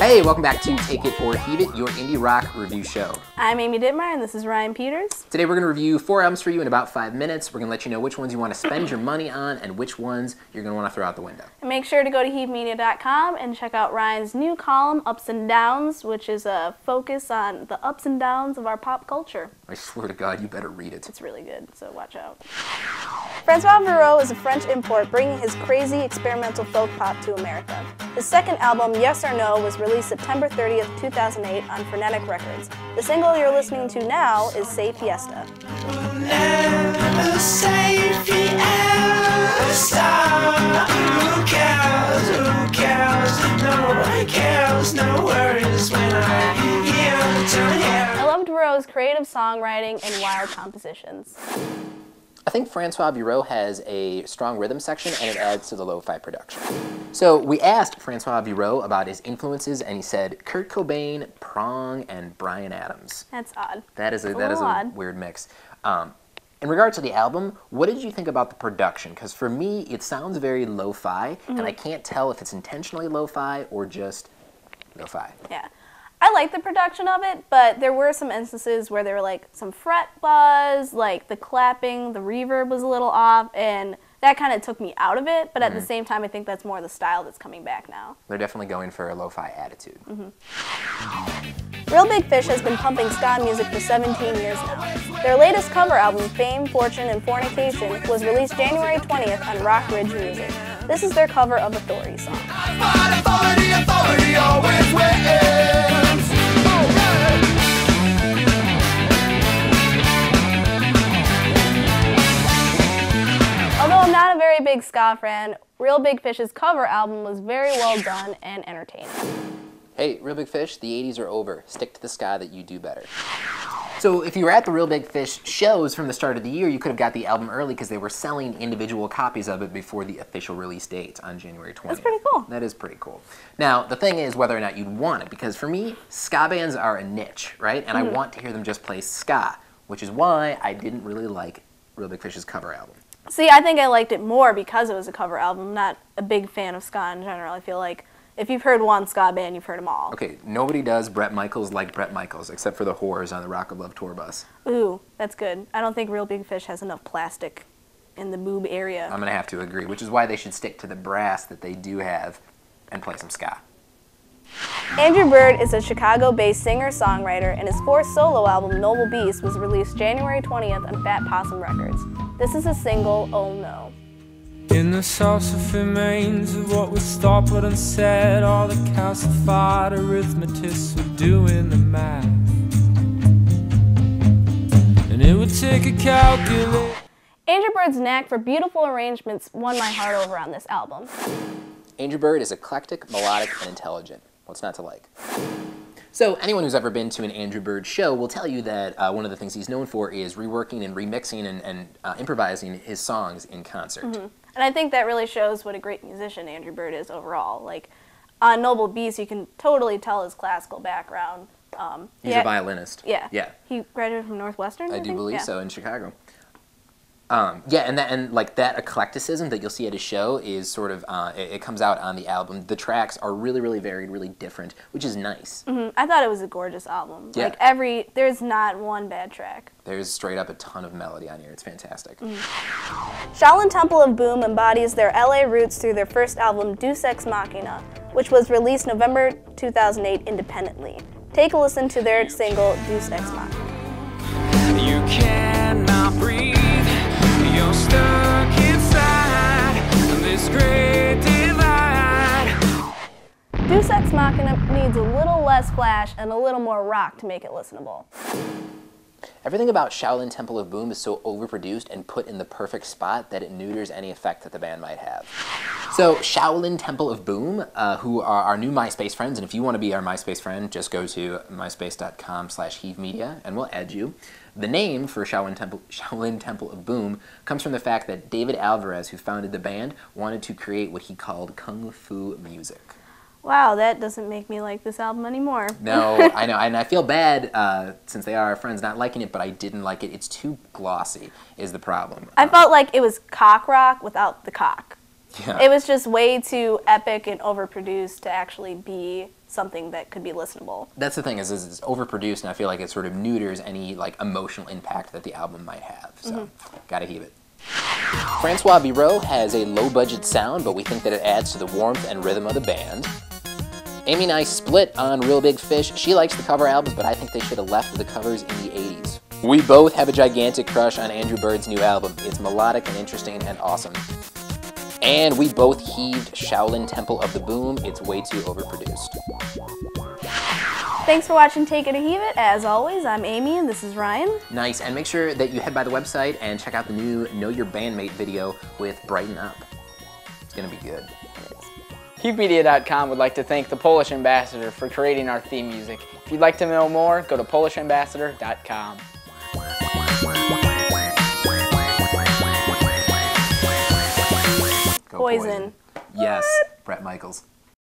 Hey, welcome back to Take It or Heave It, your indie rock review show. I'm Amy Dittmeyer, and this is Ryan Peters. Today we're going to review 4 albums for you in about 5 minutes. We're going to let you know which ones you want to spend your money on and which ones you're going to want to throw out the window. And make sure to go to HEAVEmedia.com and check out Ryan's new column, Ups and Downs, which is a focus on the ups and downs of our pop culture. I swear to God, you better read it. It's really good, so watch out. Francois Viro is a French import bringing his crazy experimental folk pop to America. His second album, Yes or No, was released September 30th, 2008 on Frenetic Records. The single you're listening to now is Say Fiesta. I loved Viro's creative songwriting and wild compositions. I think Francois Viro has a strong rhythm section and it adds to the lo-fi production. So we asked Francois Viro about his influences and he said Kurt Cobain, Prong, and Bryan Adams. That's odd. That is a weird mix. In regard to the album, what did you think about the production? Because for me, it sounds very lo-fi, and I can't tell if it's intentionally lo-fi or just lo-fi. Yeah. I like the production of it, but there were some instances where there were like some fret buzz, like the clapping, the reverb was a little off, and that kind of took me out of it, but at the same time, I think that's more the style that's coming back now. They're definitely going for a lo-fi attitude. Real Big Fish has been pumping ska music for 17 years now. Their latest cover album, Fame, Fortune, and Fornication, was released January 20th on Rock Ridge Music. This is their cover of Authority song. Although I'm not a very big ska fan, Real Big Fish's cover album was very well done and entertaining. Hey, Real Big Fish, the 80s are over. Stick to the ska that you do better. So if you were at the Real Big Fish shows from the start of the year, you could have got the album early because they were selling individual copies of it before the official release date on January 20th. That's pretty cool. That is pretty cool. Now, the thing is whether or not you'd want it, because for me, ska bands are a niche, right? And I want to hear them just play ska, which is why I didn't really like Real Big Fish's cover album. See, I think I liked it more because it was a cover album. I'm not a big fan of ska in general. I feel like if you've heard one ska band, you've heard them all. Okay, nobody does Bret Michaels like Bret Michaels, except for the whores on the Rock of Love tour bus. Ooh, that's good. I don't think Real Big Fish has enough plastic in the boob area. I'm going to have to agree, which is why they should stick to the brass that they do have and play some ska. Andrew Bird is a Chicago-based singer-songwriter, and his fourth solo album, Noble Beast, was released January 20th on Fat Possum Records. This is a single, Oh No. In the sauce of remains of what was thought but unsaid, all the calcified arithmetists were doing the math. And it would take a calculator. Andrew Bird's knack for beautiful arrangements won my heart over on this album. Andrew Bird is eclectic, melodic, and intelligent. What's not to like? So anyone who's ever been to an Andrew Bird show will tell you that one of the things he's known for is reworking and remixing and improvising his songs in concert. And I think that really shows what a great musician Andrew Bird is overall. Like, on Noble Beast, you can totally tell his classical background. He's a violinist. Yeah. Yeah. He graduated from Northwestern, I do believe so, in Chicago. Yeah, and like that eclecticism that you'll see at his show is sort of, it comes out on the album. The tracks are really, really varied, really different, which is nice. I thought it was a gorgeous album. Yeah. Like there's not one bad track. There's straight up a ton of melody on here. It's fantastic. Shaolin Temple of Boom embodies their LA roots through their first album, Deus Ex Machina, which was released November 2008 independently. Take a listen to their single, Deus Ex Machina. You cannot breathe. You're stuck inside this great divide. Deus Ex Machina needs a little less flash and a little more rock to make it listenable. Everything about Shaolin Temple of Boom is so overproduced and put in the perfect spot that it neuters any effect that the band might have. So Shaolin Temple of Boom, who are our new MySpace friends, and if you want to be our MySpace friend, just go to myspace.com/HEAVEmedia and we'll add you. The name for Shaolin Temple of Boom comes from the fact that David Alvarez, who founded the band, wanted to create what he called kung fu music. Wow, that doesn't make me like this album anymore. No, I know, and I feel bad since they are our friends not liking it, but I didn't like it. It's too glossy is the problem. I felt like it was cock rock without the cock. Yeah. It was just way too epic and overproduced to actually be something that could be listenable. That's the thing, is it's overproduced, and I feel like it sort of neuters any like emotional impact that the album might have. So, gotta heave it. Francois Viro has a low-budget sound, but we think that it adds to the warmth and rhythm of the band. Amy and I split on Real Big Fish. She likes the cover albums, but I think they should have left the covers in the 80s. We both have a gigantic crush on Andrew Bird's new album. It's melodic and interesting and awesome. And we both heaved Shaolin Temple of the Boom. It's way too overproduced. Thanks for watching Take It or Heave It. As always, I'm Amy and this is Ryan. Nice, and make sure that you head by the website and check out the new Know Your Bandmate video with Brighten Up. It's gonna be good. HEAVEmedia.com would like to thank the Polish Ambassador for creating our theme music. If you'd like to know more, go to PolishAmbassador.com. Go Poison. Yes, Bret Michaels.